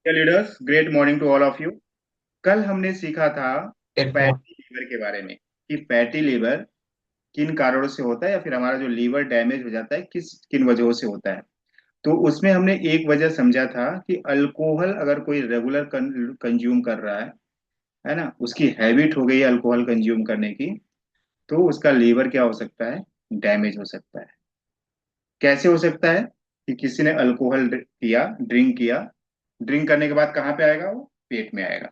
Leaders, great morning to all of you. कल हमने सीखा था एयरपोर्ट। फैटी लीवर के बारे में कि फैटी लीवर किन कारणों से होता है या फिर हमारा जो लीवर डैमेज हो जाता है किस किन वजहों से होता है। तो उसमें हमने एक वजह समझा था कि अल्कोहल अगर कोई रेगुलर कंज्यूम कर रहा है ना, उसकी हैबिट हो गई है अल्कोहल कंज्यूम करने की, तो उसका लीवर क्या हो सकता है, डैमेज हो सकता है। कैसे हो सकता है कि किसी ने अल्कोहल किया, ड्रिंक किया, ड्रिंक करने के बाद कहाँ पे आएगा, वो पेट में आएगा।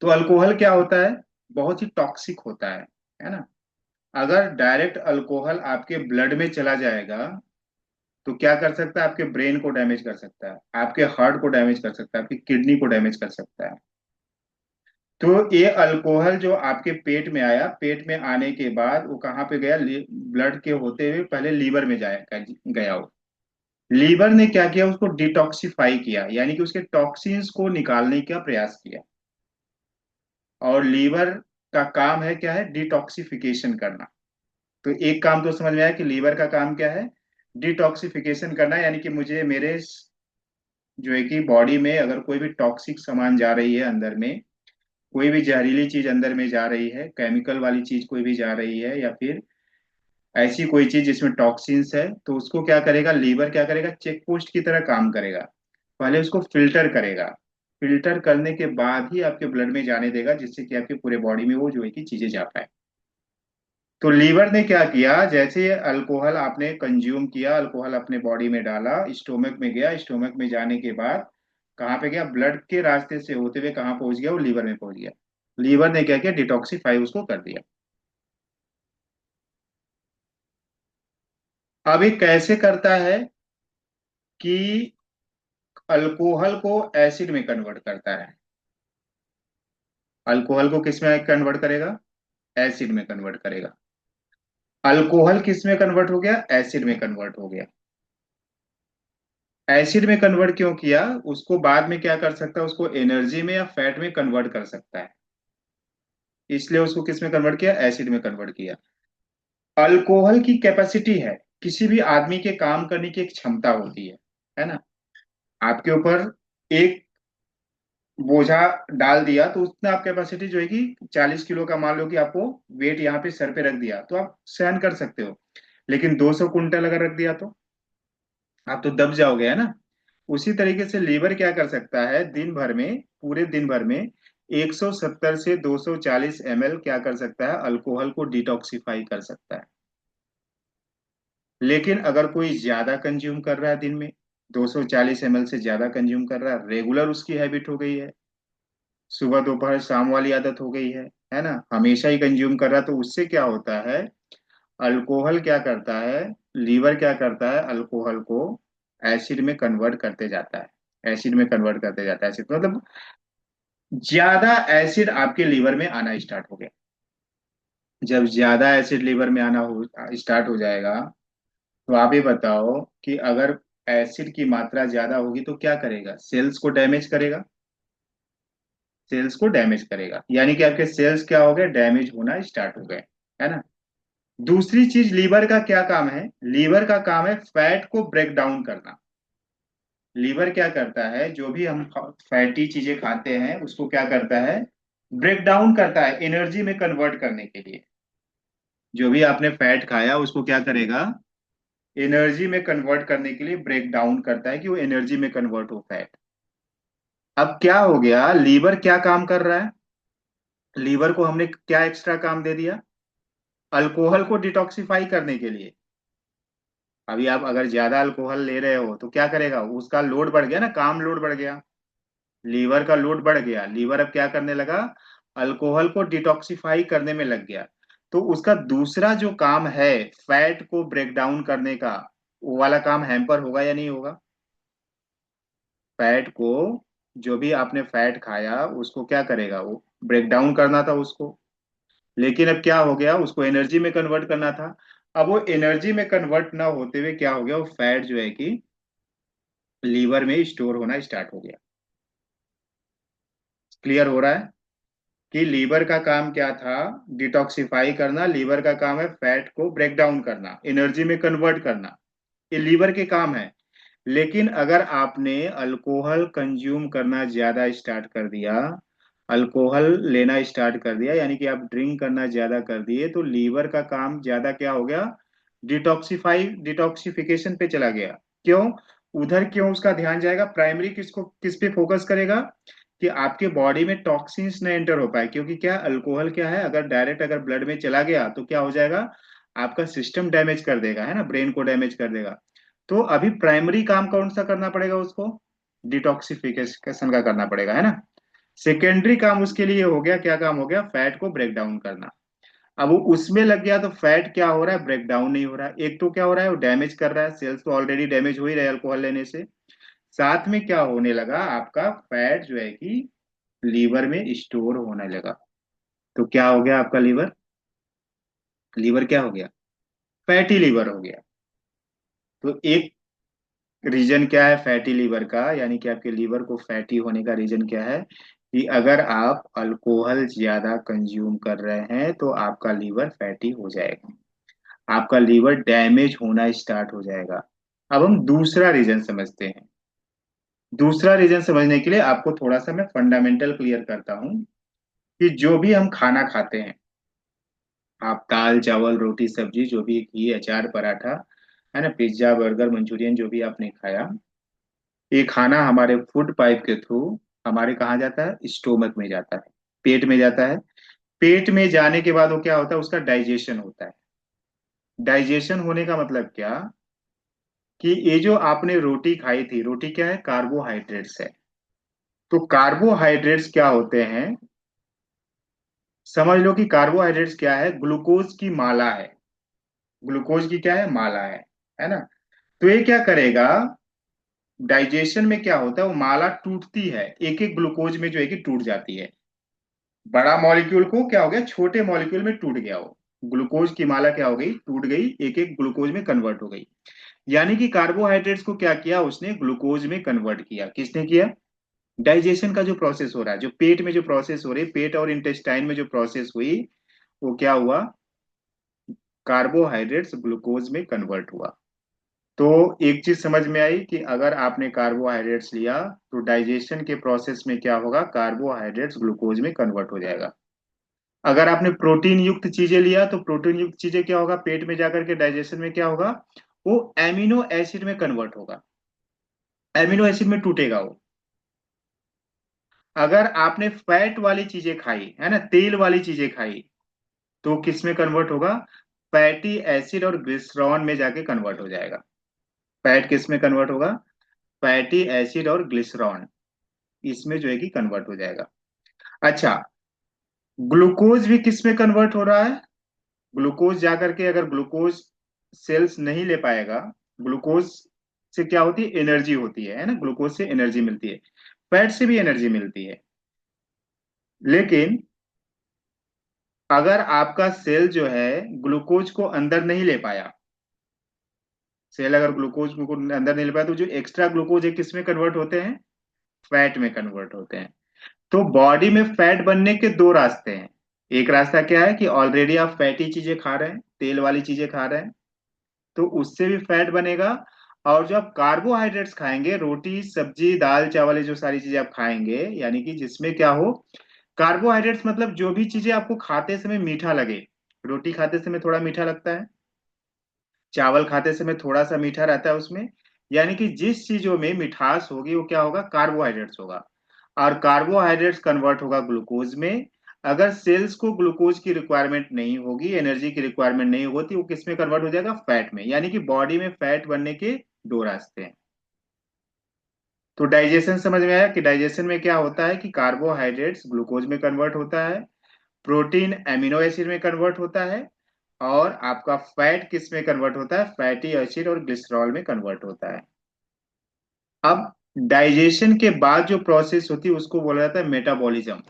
तो अल्कोहल क्या होता है, बहुत ही टॉक्सिक होता है ना। अगर डायरेक्ट अल्कोहल आपके ब्लड में चला जाएगा तो क्या कर सकता है, आपके ब्रेन को डैमेज कर सकता है, आपके हार्ट को डैमेज कर सकता है, आपकी किडनी को डैमेज कर सकता है। तो ये अल्कोहल जो आपके पेट में आया, पेट में आने के बाद वो कहाँ पे गया, ब्लड के होते हुए पहले लीवर में जाया गया वो। लीवर ने क्या किया, उसको डिटॉक्सिफाई किया, यानी कि उसके टॉक्सिन्स को निकालने का प्रयास किया। और लीवर का काम है क्या है, डिटॉक्सिफिकेशन करना। तो एक काम तो समझ में आया कि लीवर का काम क्या है, डिटॉक्सिफिकेशन करना, यानी कि मुझे मेरे जो है कि बॉडी में अगर कोई भी टॉक्सिक सामान जा रही है अंदर में, कोई भी जहरीली चीज अंदर में जा रही है, केमिकल वाली चीज कोई भी जा रही है, या फिर ऐसी कोई चीज जिसमें टॉक्सिन्स है, तो उसको क्या करेगा, लीवर क्या करेगा, चेक पोस्ट की तरह काम करेगा। पहले उसको फिल्टर करेगा, फिल्टर करने के बाद ही आपके ब्लड में जाने देगा, जिससे कि आपके पूरे बॉडी में वो जो है कि चीजें जा पाए। तो लीवर ने क्या किया, जैसे अल्कोहल आपने कंज्यूम किया, अल्कोहल अपने बॉडी में डाला, स्टोमक में गया, स्टोमक में जाने के बाद कहाँ पे गया, ब्लड के रास्ते से होते हुए कहाँ पहुंच गया, वो लीवर में पहुंच गया। लीवर ने क्या किया, डिटॉक्सिफाई उसको कर दिया। अब ये कैसे करता है कि अल्कोहल को एसिड में कन्वर्ट करता है। अल्कोहल को किस में कन्वर्ट करेगा, एसिड में कन्वर्ट करेगा। अल्कोहल किस में कन्वर्ट हो गया, एसिड में कन्वर्ट हो गया। एसिड में कन्वर्ट क्यों किया, उसको बाद में क्या कर सकता है, उसको एनर्जी में या फैट में कन्वर्ट कर सकता है। इसलिए उसको किस में कन्वर्ट किया, एसिड में कन्वर्ट किया। अल्कोहल की कैपेसिटी है, किसी भी आदमी के काम करने की एक क्षमता होती है ना। आपके ऊपर एक बोझा डाल दिया तो उसने आप कैपेसिटी जो है कि 40 किलो का, मान लो कि आपको वेट यहाँ पे सर पे रख दिया तो आप सहन कर सकते हो। लेकिन 200 कुंटल अगर रख दिया तो आप तो दब जाओगे, है ना। उसी तरीके से लीवर क्या कर सकता है, दिन भर में, पूरे दिन भर में 170 से 240 ml क्या कर सकता है, अल्कोहल को डिटॉक्सिफाई कर सकता है। लेकिन अगर कोई ज्यादा कंज्यूम कर रहा है दिन में, 240 ml से ज्यादा कंज्यूम कर रहा है, रेगुलर उसकी हैबिट हो गई है, सुबह दोपहर शाम वाली आदत हो गई है ना, हमेशा ही कंज्यूम कर रहा है, तो उससे क्या होता है, अल्कोहल क्या करता है, लीवर क्या करता है, अल्कोहल को एसिड में कन्वर्ट करते जाता है। एसिड में कन्वर्ट करते जाता है, एसिड मतलब ज्यादा एसिड आपके लीवर में आना स्टार्ट हो गया। जब ज्यादा एसिड लीवर में आना हो स्टार्ट हो जाएगा, तो आप ये बताओ कि अगर एसिड की मात्रा ज्यादा होगी तो क्या करेगा, सेल्स को डैमेज करेगा। सेल्स को डैमेज करेगा, यानी कि आपके सेल्स क्या हो गए, डैमेज होना स्टार्ट हो गए, है ना। दूसरी चीज, लीवर का क्या काम है, लीवर का काम है फैट को ब्रेक डाउन करना। लीवर क्या करता है, जो भी हम फैटी चीजें खाते हैं उसको क्या करता है, ब्रेक डाउन करता है एनर्जी में कन्वर्ट करने के लिए। जो भी आपने फैट खाया उसको क्या करेगा, एनर्जी में कन्वर्ट करने के लिए ब्रेक डाउन करता है कि वो एनर्जी में कन्वर्ट हो फैट। अब क्या हो गया, लीवर क्या काम कर रहा है, लीवर को हमने क्या एक्स्ट्रा काम दे दिया, अल्कोहल को डिटॉक्सिफाई करने के लिए। अभी आप अगर ज्यादा अल्कोहल ले रहे हो तो क्या करेगा, उसका लोड बढ़ गया ना, काम लोड बढ़ गया, लीवर का लोड बढ़ गया, लीवर अब क्या करने लगा, अल्कोहल को डिटॉक्सिफाई करने में लग गया। तो उसका दूसरा जो काम है, फैट को ब्रेक डाउन करने का, वो वाला काम हैम्पर होगा या नहीं होगा। फैट को, जो भी आपने फैट खाया उसको क्या करेगा, वो ब्रेक डाउन करना था उसको। लेकिन अब क्या हो गया, उसको एनर्जी में कन्वर्ट करना था। अब वो एनर्जी में कन्वर्ट ना होते हुए क्या हो गया, वो फैट जो है कि लीवर में स्टोर होना स्टार्ट हो गया। क्लियर हो रहा है कि लीवर का काम क्या था, डिटॉक्सिफाई करना, लीवर का काम है फैट को ब्रेक डाउन करना, एनर्जी में कन्वर्ट करना, ये लीवर के काम है। लेकिन अगर आपने अल्कोहल कंज्यूम करना ज्यादा स्टार्ट कर दिया, अल्कोहल लेना स्टार्ट कर दिया, यानी कि आप ड्रिंक करना ज्यादा कर दिए, तो लीवर का काम ज्यादा क्या हो गया, डिटॉक्सिफिकेशन पे चला गया। क्यों? उधर क्यों उसका ध्यान जाएगा? प्राइमरी किसको, किस पे फोकस करेगा कि आपके बॉडी में टॉक्सिन्स न एंटर हो पाए, क्योंकि क्या, अल्कोहल क्या है, अगर डायरेक्ट अगर ब्लड में चला गया तो क्या हो जाएगा, आपका सिस्टम डैमेज कर देगा, है ना, ब्रेन को डैमेज कर देगा। तो अभी प्राइमरी काम कौन सा करना पड़ेगा उसको, डिटॉक्सिफिकेशन का करना पड़ेगा, है ना। सेकेंडरी काम उसके लिए हो गया, क्या काम हो गया, फैट को ब्रेक डाउन करना। अब वो उसमें लग गया तो फैट क्या हो रहा है, ब्रेक डाउन नहीं हो रहा है। एक तो क्या हो रहा है, वो डैमेज कर रहा है, सेल्स तो ऑलरेडी डैमेज हो ही रहे अल्कोहल लेने से। साथ में क्या होने लगा, आपका फैट जो है कि लीवर में स्टोर होने लगा। तो क्या हो गया आपका लीवर, लीवर क्या हो गया, फैटी लीवर हो गया। तो एक रीजन क्या है फैटी लीवर का, यानी कि आपके लीवर को फैटी होने का रीजन क्या है, कि अगर आप अल्कोहल ज्यादा कंज्यूम कर रहे हैं तो आपका लीवर फैटी हो जाएगा, आपका लीवर डैमेज होना स्टार्ट हो जाएगा। अब हम दूसरा रीजन समझते हैं। दूसरा रीजन समझने के लिए आपको थोड़ा सा मैं फंडामेंटल क्लियर करता हूं कि जो भी हम खाना खाते हैं, आप दाल चावल रोटी सब्जी जो भी, घी अचार पराठा, है ना, पिज्जा बर्गर मंचूरियन जो भी आपने खाया, ये खाना हमारे फूड पाइप के थ्रू हमारे कहाँ जाता है, स्टोमक में जाता है, पेट में जाता है। पेट में जाने के बाद वो क्या होता है, उसका डाइजेशन होता है। डाइजेशन होने का मतलब क्या, कि ये जो आपने रोटी खाई थी, रोटी क्या है, कार्बोहाइड्रेट्स है। तो कार्बोहाइड्रेट्स क्या होते हैं, समझ लो कि कार्बोहाइड्रेट्स क्या है, ग्लूकोज की माला है। ग्लूकोज की क्या है, माला है ना। तो ये क्या करेगा, डाइजेशन में क्या होता है, वो माला टूटती है, एक एक ग्लूकोज में जो है कि टूट जाती है। बड़ा मॉलिक्यूल को क्या हो गया, छोटे मॉलिक्यूल में टूट गया वो, ग्लूकोज की माला क्या हो गई, टूट गई, एक एक ग्लूकोज में कन्वर्ट हो गई। यानी कि कार्बोहाइड्रेट्स को क्या किया उसने, ग्लूकोज में कन्वर्ट किया। किसने किया, डाइजेशन का जो प्रोसेस हो रहा है, जो पेट में जो प्रोसेस हो रही है, पेट और इंटेस्टाइन में जो प्रोसेस हुई, वो क्या हुआ, कार्बोहाइड्रेट्स ग्लूकोज में कन्वर्ट हुआ। तो एक चीज समझ में आई कि अगर आपने कार्बोहाइड्रेट्स लिया तो डाइजेशन के प्रोसेस में क्या होगा, कार्बोहाइड्रेट्स ग्लूकोज में कन्वर्ट हो जाएगा। अगर आपने प्रोटीन युक्त चीजें लिया तो प्रोटीन युक्त चीजें क्या होगा, पेट में जाकर के डाइजेशन में क्या होगा, वो एमिनो एसिड में कन्वर्ट होगा, एमिनो एसिड में टूटेगा वो। अगर आपने फैट वाली चीजें खाई, है ना, तेल वाली चीजें खाई, तो किस में कन्वर्ट होगा, फैटी एसिड और ग्लिसरॉल में जाके कन्वर्ट हो जाएगा। फैट किस में कन्वर्ट होगा, फैटी एसिड और ग्लिसरॉल, इसमें जो है कि कन्वर्ट हो जाएगा। अच्छा, ग्लूकोज भी किस में कन्वर्ट हो रहा है, ग्लूकोज जाकर के, अगर ग्लूकोज सेल्स नहीं ले पाएगा, ग्लूकोज से क्या होती है, एनर्जी होती है ना, ग्लूकोज से एनर्जी मिलती है, फैट से भी एनर्जी मिलती है। लेकिन अगर आपका सेल जो है ग्लूकोज को अंदर नहीं ले पाया, सेल अगर ग्लूकोज को अंदर नहीं ले पाया, तो जो एक्स्ट्रा ग्लूकोज है किस में कन्वर्ट होते हैं, फैट में कन्वर्ट होते हैं। तो बॉडी में फैट बनने के दो रास्ते हैं। एक रास्ता क्या है कि ऑलरेडी आप फैटी चीजें खा रहे हैं, तेल वाली चीजें खा रहे हैं, तो उससे भी फैट बनेगा। और जो आप कार्बोहाइड्रेट्स खाएंगे, रोटी सब्जी दाल चावल, ये जो सारी चीजें आप खाएंगे, यानी कि जिसमें क्या हो, कार्बोहाइड्रेट्स मतलब जो भी चीजें आपको खाते समय मीठा लगे, रोटी खाते समय थोड़ा मीठा लगता है, चावल खाते समय थोड़ा सा मीठा रहता है उसमें, यानी कि जिस चीजों में मिठास होगी वो क्या होगा, कार्बोहाइड्रेट्स होगा। और कार्बोहाइड्रेट्स कन्वर्ट होगा ग्लूकोज में। अगर सेल्स को ग्लूकोज की रिक्वायरमेंट नहीं होगी, एनर्जी की रिक्वायरमेंट नहीं होती, वो किस में कन्वर्ट हो जाएगा, फैट में। यानी कि बॉडी में फैट बनने के दो रास्ते हैं। तो डाइजेशन समझ में आया कि डाइजेशन में क्या होता है, कि कार्बोहाइड्रेट्स ग्लूकोज में कन्वर्ट होता है, प्रोटीन एमिनो एसिड में कन्वर्ट होता है, और आपका फैट किस में कन्वर्ट होता है, फैटी एसिड और ग्लिसरॉल में कन्वर्ट होता है। अब डाइजेशन के बाद जो प्रोसेस होती है उसको बोला जाता है मेटाबॉलिज्म।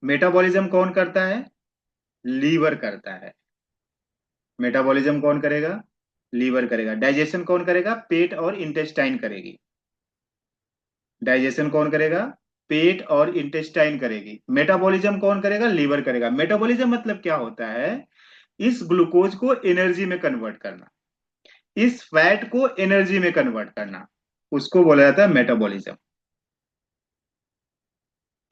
मेटाबॉलिज्म कौन करता है, लीवर करता है। मेटाबॉलिज्म कौन करेगा, लीवर करेगा। डाइजेशन कौन करेगा, पेट और इंटेस्टाइन करेगी। डाइजेशन कौन करेगा, पेट और इंटेस्टाइन करेगी। मेटाबॉलिज्म कौन करेगा, लीवर करेगा। मेटाबॉलिज्म मतलब क्या होता है, इस ग्लूकोज को एनर्जी में कन्वर्ट करना। इस फैट को एनर्जी में कन्वर्ट करना, उसको बोला जाता है मेटाबॉलिज्म।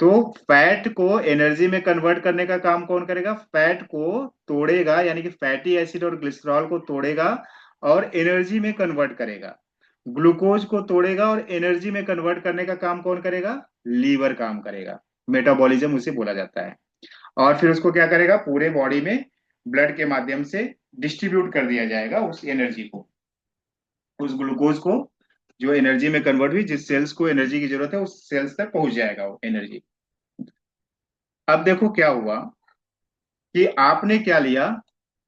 तो फैट को एनर्जी में कन्वर्ट करने का काम कौन करेगा? फैट को तोड़ेगा, यानी कि फैटी एसिड और ग्लिसरॉल को तोड़ेगा और एनर्जी में कन्वर्ट करेगा। ग्लूकोज को तोड़ेगा और एनर्जी में कन्वर्ट करने का काम कौन करेगा? लीवर काम करेगा। मेटाबॉलिज्म उसे बोला जाता है। और फिर उसको क्या करेगा? पूरे बॉडी में ब्लड के माध्यम से डिस्ट्रीब्यूट कर दिया जाएगा उस एनर्जी को, उस ग्लूकोज को, जो एनर्जी में कन्वर्ट हुई, जिस सेल्स को एनर्जी की जरूरत है उस सेल्स तक पहुंच जाएगा वो एनर्जी। अब देखो क्या हुआ कि आपने क्या लिया?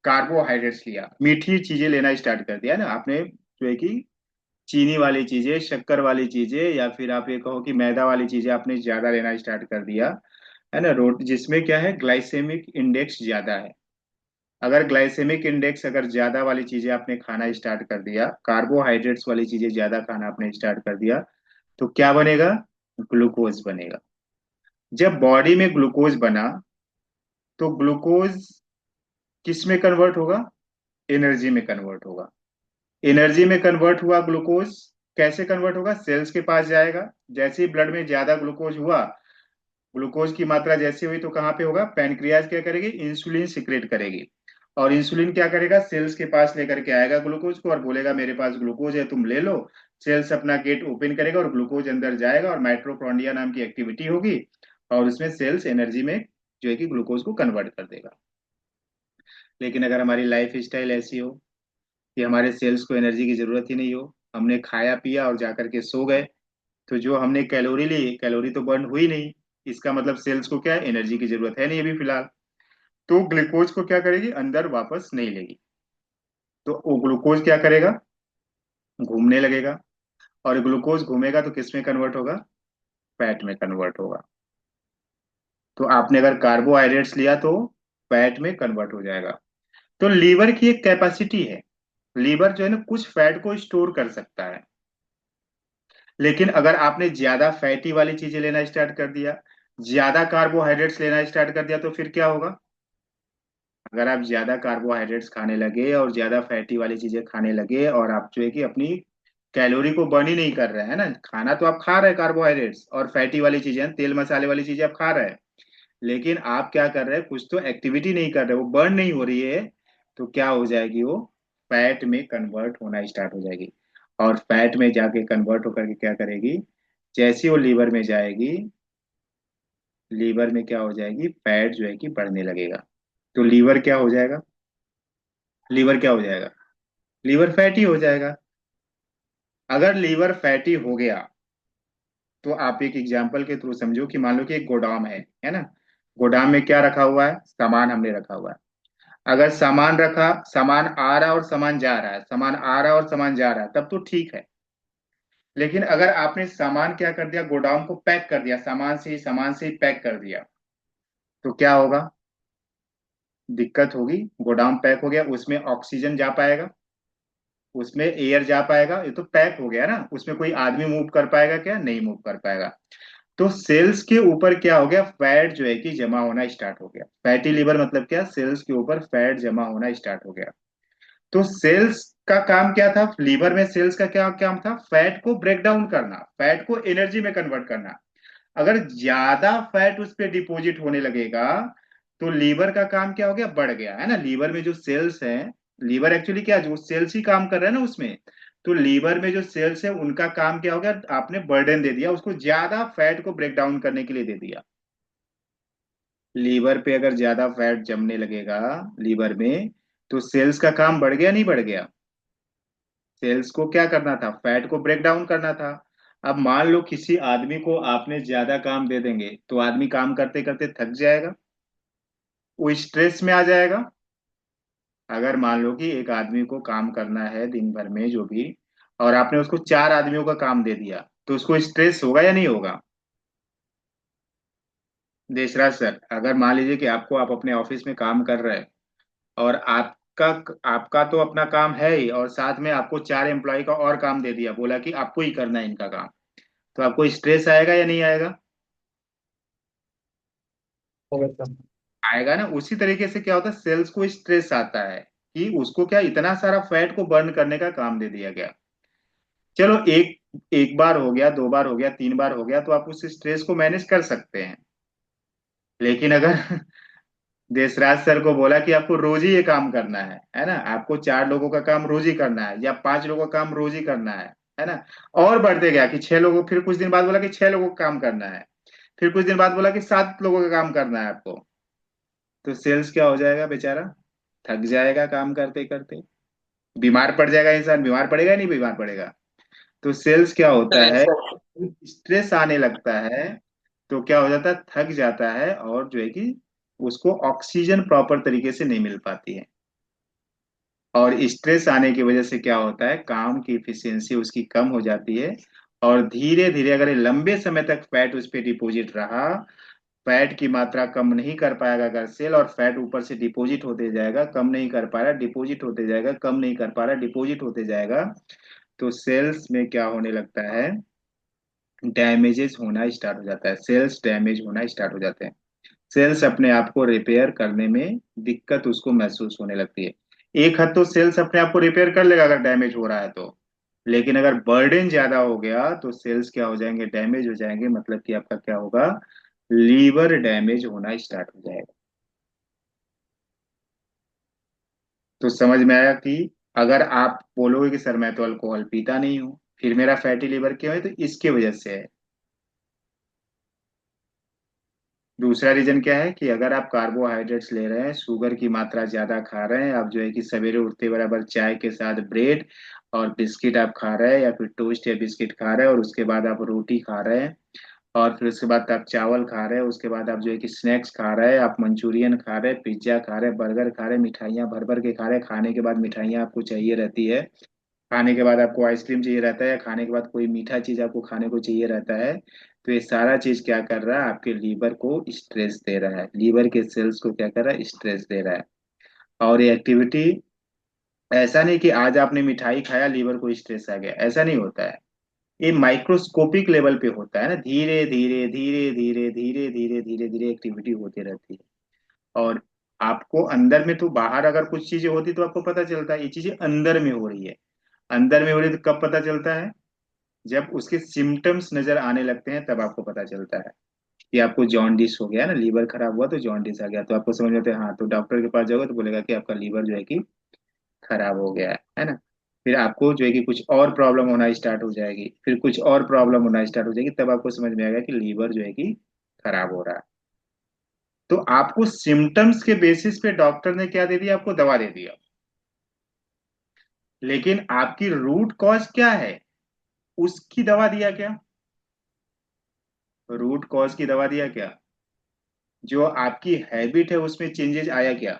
कार्बोहाइड्रेट्स लिया, मीठी चीजें लेना स्टार्ट कर दिया ना आपने, जो है कि चीनी वाली चीजें, शक्कर वाली चीजें, या फिर आप ये कहो कि मैदा वाली चीजें आपने ज्यादा लेना स्टार्ट कर दिया, है ना। रोट जिसमें क्या है, ग्लाइसेमिक इंडेक्स ज्यादा है। अगर ग्लाइसेमिक इंडेक्स अगर ज्यादा वाली चीजें आपने खाना स्टार्ट कर दिया, कार्बोहाइड्रेट्स वाली चीजें ज्यादा खाना आपने स्टार्ट कर दिया, तो क्या बनेगा? ग्लूकोज बनेगा। जब बॉडी में ग्लूकोज बना, तो ग्लूकोज किस में कन्वर्ट होगा? एनर्जी में कन्वर्ट होगा। एनर्जी में कन्वर्ट हुआ ग्लूकोज, कैसे कन्वर्ट होगा? सेल्स के पास जाएगा। जैसे ही ब्लड में ज्यादा ग्लूकोज हुआ, ग्लूकोज की मात्रा जैसे हुई, तो कहाँ पे होगा? पैनक्रियाज क्या करेगी? इंसुलिन सिक्रेट करेगी। और इंसुलिन क्या करेगा? सेल्स के पास लेकर के आएगा ग्लूकोज को और बोलेगा मेरे पास ग्लूकोज है, तुम ले लो। सेल्स अपना गेट ओपन करेगा और ग्लूकोज अंदर जाएगा और माइटोकॉन्ड्रिया नाम की एक्टिविटी होगी, और उसमें सेल्स एनर्जी में जो है कि ग्लूकोज को कन्वर्ट कर देगा। लेकिन अगर हमारी लाइफ स्टाइल ऐसी हो कि हमारे सेल्स को एनर्जी की जरूरत ही नहीं हो, हमने खाया पिया और जाकर के सो गए, तो जो हमने कैलोरी ली, कैलोरी तो बर्न हुई नहीं। इसका मतलब सेल्स को क्या है? एनर्जी की जरूरत है नहीं अभी फिलहाल। तो ग्लूकोज को क्या करेगी? अंदर वापस नहीं लेगी। तो वो ग्लूकोज क्या करेगा? घूमने लगेगा। और ग्लूकोज घूमेगा तो किस में कन्वर्ट होगा? फैट में कन्वर्ट होगा। तो आपने अगर कार्बोहाइड्रेट्स लिया तो फैट में कन्वर्ट हो जाएगा। तो लीवर की एक कैपेसिटी है, लीवर जो है ना कुछ फैट को स्टोर कर सकता है। लेकिन अगर आपने ज्यादा फैटी वाली चीजें लेना स्टार्ट कर दिया, ज्यादा कार्बोहाइड्रेट्स लेना स्टार्ट कर दिया, तो फिर क्या होगा? अगर आप ज्यादा कार्बोहाइड्रेट्स खाने लगे और ज्यादा फैटी वाली चीजें खाने लगे, और आप जो है कि अपनी कैलोरी को बर्न ही नहीं कर रहे हैं ना, खाना तो आप खा रहे हैं कार्बोहाइड्रेट्स और फैटी वाली चीजें, तेल मसाले वाली चीजें आप खा रहे हैं, लेकिन आप क्या कर रहे हैं? कुछ तो एक्टिविटी नहीं कर रहे, वो बर्न नहीं हो रही है। तो क्या हो जाएगी? वो फैट में कन्वर्ट होना स्टार्ट हो जाएगी। और फैट में जाके कन्वर्ट होकर के क्या करेगी? जैसे वो लीवर में जाएगी, लीवर में क्या हो जाएगी? फैट जो है कि बढ़ने लगेगा। तो लीवर क्या हो जाएगा? लीवर क्या हो जाएगा? लीवर फैटी हो जाएगा। अगर लीवर फैटी हो गया, तो आप एक एग्जांपल के थ्रू समझो कि मान लो कि एक गोदाम है ना। गोदाम में क्या रखा हुआ है? सामान हमने रखा हुआ है। अगर सामान रखा, सामान आ रहा और सामान जा रहा है, सामान आ रहा और सामान जा रहा है, तब तो ठीक है। लेकिन अगर आपने सामान क्या कर दिया? गोदाम को पैक कर दिया, सामान से ही पैक कर दिया, तो क्या होगा? दिक्कत होगी। गोदाम पैक हो गया, उसमें ऑक्सीजन जा पाएगा? उसमें एयर जा पाएगा? ये तो पैक हो गया ना, उसमें कोई आदमी मूव कर पाएगा क्या? नहीं मूव कर पाएगा। तो सेल्स के ऊपर क्या हो गया? फैट जो है कि जमा होना स्टार्ट हो गया। फैटी लिवर मतलब क्या? सेल्स के ऊपर फैट जमा होना स्टार्ट हो गया। तो सेल्स का काम क्या था? लीवर में सेल्स का क्या काम था? फैट को ब्रेक डाउन करना, फैट को एनर्जी में कन्वर्ट करना। अगर ज्यादा फैट उस पर डिपॉजिट होने लगेगा, तो लीवर का काम क्या हो गया? बढ़ गया, है ना। लीवर में जो सेल्स हैं, लीवर एक्चुअली क्या, जो सेल्स ही काम कर रहे हैं ना उसमें, तो लीवर में जो सेल्स है उनका काम क्या हो गया? आपने बर्डन दे दिया उसको, ज्यादा फैट को ब्रेक डाउन करने के लिए दे दिया। लीवर पे अगर ज्यादा फैट जमने लगेगा लीवर में, तो सेल्स का काम बढ़ गया नहीं बढ़ गया? सेल्स को क्या करना था? फैट को ब्रेक डाउन करना था। अब मान लो किसी आदमी को आपने ज्यादा काम दे देंगे, तो आदमी काम करते करते थक जाएगा, वो स्ट्रेस में आ जाएगा। अगर मान लो कि एक आदमी को काम करना है दिन भर में जो भी, और आपने उसको 4 आदमियों का काम दे दिया, तो उसको स्ट्रेस होगा या नहीं होगा? देशराज सर, अगर मान लीजिए कि आपको, आप अपने ऑफिस में काम कर रहे हैं, और आपका आपका तो अपना काम है ही, और साथ में आपको 4 एम्प्लॉय का और काम दे दिया, बोला कि आपको ही करना है इनका काम, तो आपको स्ट्रेस आएगा या नहीं आएगा? होगा। आएगा ना। उसी तरीके से क्या होता है? सेल्स को स्ट्रेस आता है कि उसको क्या इतना सारा फैट को बर्न करने का काम दे दिया गया। चलो एक एक बार हो गया, दो बार हो गया, तीन बार हो गया, तो आप उस स्ट्रेस को मैनेज कर सकते हैं। लेकिन अगर देशराज सर को बोला कि आपको रोज ही ये काम करना है ना, आपको चार लोगों का काम रोज ही करना है या पांच लोगों का काम रोज ही करना है ना, और बढ़ते गया कि छह लोगों, फिर कुछ दिन बाद बोला कि छह लोगों का काम करना है, फिर कुछ दिन बाद बोला कि सात लोगों का काम करना है आपको, तो सेल्स क्या हो जाएगा बेचारा, थक जाएगा काम करते करते, बीमार पड़ जाएगा इंसान, बीमार पड़ेगा या नहीं बीमार पड़ेगा। तो सेल्स क्या होता है, स्ट्रेस आने लगता है तो क्या हो जाता है, थक जाता है, और जो है कि उसको ऑक्सीजन प्रॉपर तरीके से नहीं मिल पाती है। और स्ट्रेस आने की वजह से क्या होता है, काम की इफिशियंसी उसकी कम हो जाती है। और धीरे धीरे अगर ये लंबे समय तक फैट उस पर डिपॉजिट रहा, फैट की मात्रा कम नहीं कर पाएगा अगर सेल, और फैट ऊपर से डिपॉजिट होते जाएगा, कम नहीं कर पा रहा, डिपॉजिट होते जाएगा, कम नहीं कर पा रहा, डिपॉजिट होते जाएगा, तो सेल्स में क्या होने लगता है, डैमेजेस होना स्टार्ट हो जाता है, सेल्स डैमेज होना स्टार्ट हो जाते हैं। सेल्स अपने आप को रिपेयर करने में दिक्कत उसको महसूस होने लगती है। एक हद तो सेल्स अपने आप को रिपेयर कर लेगा अगर डैमेज हो रहा है तो, लेकिन अगर बर्डन ज्यादा हो गया तो सेल्स क्या हो जाएंगे, डैमेज हो जाएंगे, मतलब कि आपका क्या होगा, लीवर डैमेज होना स्टार्ट हो जाएगा। तो समझ में आया कि अगर आप बोलोगे कि सर मैं तो अल्कोहल पीता नहीं हूँ, फिर मेरा फैटी लीवर क्यों है, तो इसके वजह से है। दूसरा रीजन क्या है कि अगर आप कार्बोहाइड्रेट्स ले रहे हैं, शुगर की मात्रा ज्यादा खा रहे हैं, आप जो है कि सवेरे उठते बराबर चाय के साथ ब्रेड और बिस्किट आप खा रहे हैं, या फिर टोस्ट या बिस्किट खा रहे हैं, और उसके बाद आप रोटी खा रहे हैं, और फिर उसके बाद आप चावल खा रहे हैं, उसके बाद आप जो है कि स्नैक्स खा रहे हैं, आप मंचूरियन खा रहे हैं, पिज्जा खा रहे हैं, बर्गर खा रहे हैं, मिठाइयाँ भर भर के खा रहे हैं, खाने के बाद मिठाइयाँ आपको चाहिए रहती है, खाने के बाद आपको आइसक्रीम चाहिए रहता है, या खाने के बाद कोई मीठा चीज आपको खाने को चाहिए रहता है, तो ये सारा चीज क्या कर रहा है, आपके लीवर को स्ट्रेस दे रहा है, लीवर के सेल्स को क्या कर रहा है, स्ट्रेस दे रहा है। और ये एक्टिविटी, ऐसा नहीं कि आज आपने मिठाई खाया लीवर को स्ट्रेस आ गया, ऐसा नहीं होता है। ये माइक्रोस्कोपिक लेवल पे होता है ना, धीरे धीरे धीरे धीरे धीरे धीरे धीरे धीरे एक्टिविटी होती रहती है। और आपको अंदर में तो, बाहर अगर कुछ चीजें होती तो आपको पता चलता है ये चीजें अंदर में हो रही है। अंदर में हो रही है तो कब पता चलता है, जब उसके सिम्टम्स नजर आने लगते हैं तब आपको पता चलता है कि आपको जॉन्डिस हो गया ना, लीवर खराब हुआ तो जॉन्डिस आ गया, तो आपको समझ में आता है, हाँ, तो डॉक्टर के पास जाओगे तो बोलेगा कि आपका लीवर जो है कि खराब हो गया है ना। फिर आपको जो है कि कुछ और प्रॉब्लम होना स्टार्ट हो जाएगी, फिर कुछ और प्रॉब्लम होना स्टार्ट हो जाएगी, तब आपको समझ में आएगा कि लीवर जो है कि खराब हो रहा है। तो आपको सिम्टम्स के बेसिस पे डॉक्टर ने क्या दे दिया, आपको दवा दे दिया, लेकिन आपकी रूट कॉज क्या है, उसकी दवा दिया क्या, रूट कॉज की दवा दिया क्या, जो आपकी हैबिट है उसमें चेंजेस आया क्या।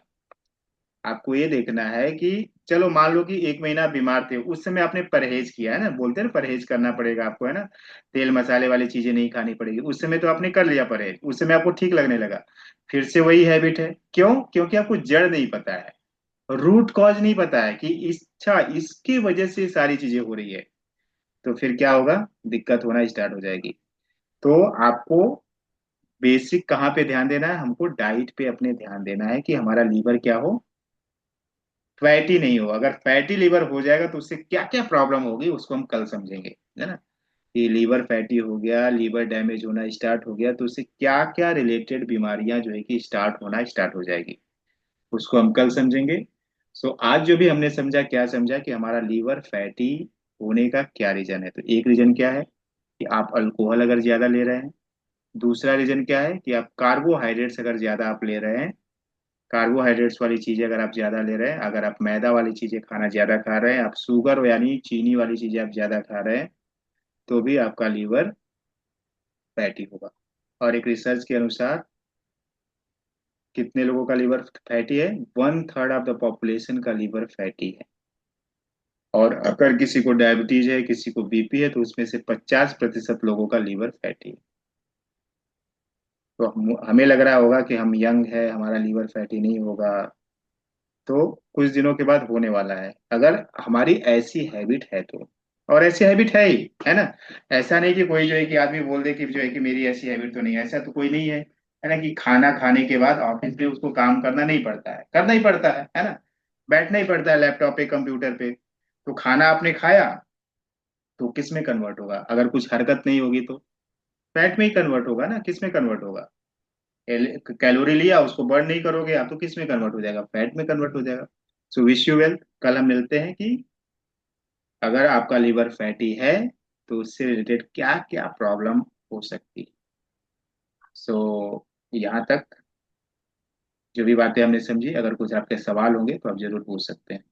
आपको ये देखना है कि चलो मान लो कि एक महीना बीमार थे, उस समय आपने परहेज किया है ना, बोलते हैं ना परहेज करना पड़ेगा आपको, है ना, तेल मसाले वाली चीजें नहीं खानी पड़ेगी, उस समय तो आपने कर लिया परहेज, उस समय आपको ठीक लगने लगा, फिर से वही हैबिट है, क्यों, क्योंकि आपको जड़ नहीं पता है, रूट कॉज नहीं पता है कि अच्छा इसकी वजह से सारी चीजें हो रही है, तो फिर क्या होगा, दिक्कत होना स्टार्ट हो जाएगी। तो आपको बेसिक कहाँ पे ध्यान देना है, हमको डाइट पे अपने ध्यान देना है कि हमारा लीवर क्या हो, फैटी नहीं हो। अगर फैटी लीवर हो जाएगा तो उससे क्या क्या प्रॉब्लम होगी उसको हम कल समझेंगे, है ना, कि लीवर फैटी हो गया, लीवर डैमेज होना स्टार्ट हो गया, तो उससे क्या क्या रिलेटेड बीमारियां जो है कि स्टार्ट होना स्टार्ट हो जाएगी, उसको हम कल समझेंगे। सो आज जो भी हमने समझा, क्या समझा कि हमारा लीवर फैटी होने का क्या रीजन है, तो एक रीजन क्या है कि आप अल्कोहल अगर ज्यादा ले रहे हैं, दूसरा रीजन क्या है कि आप कार्बोहाइड्रेट्स अगर ज्यादा आप ले रहे हैं, कार्बोहाइड्रेट्स वाली चीजें अगर आप ज्यादा ले रहे हैं, अगर आप मैदा वाली चीजें खाना ज्यादा खा रहे हैं, आप शुगर यानी चीनी वाली चीजें आप ज्यादा खा रहे हैं, तो भी आपका लीवर फैटी होगा। और एक रिसर्च के अनुसार कितने लोगों का लीवर फैटी है, one third of the population का लीवर फैटी है। और अगर किसी को डायबिटीज है, किसी को बीपी है, तो उसमें से 50% लोगों का लीवर फैटी है। तो हमें लग रहा होगा कि हम यंग है, हमारा लीवर फैटी नहीं होगा, तो कुछ दिनों के बाद होने वाला है, अगर हमारी ऐसी हैबिट है तो। और ऐसी हैबिट है ही, है ना, ऐसा नहीं कि कोई जो है कि आदमी बोल दे कि जो है कि मेरी ऐसी हैबिट तो नहीं है, ऐसा तो कोई नहीं है ना, कि खाना खाने के बाद ऑफिस में उसको काम करना नहीं पड़ता है, करना ही पड़ता है ना। बैठना ही पड़ता है लैपटॉप पे, कंप्यूटर पे। तो खाना आपने खाया तो किस में कन्वर्ट होगा? अगर कुछ हरकत नहीं होगी तो फैट में ही कन्वर्ट होगा ना। किस में कन्वर्ट होगा? कैलोरी लिया, उसको बर्न नहीं करोगे आप, तो किस में कन्वर्ट हो जाएगा? फैट में कन्वर्ट हो जाएगा। So wish you well. कल हम मिलते हैं कि अगर आपका लीवर फैटी है तो उससे रिलेटेड क्या क्या प्रॉब्लम हो सकती है। सो यहाँ तक जो भी बातें हमने समझी, अगर कुछ आपके सवाल होंगे तो आप जरूर पूछ सकते हैं।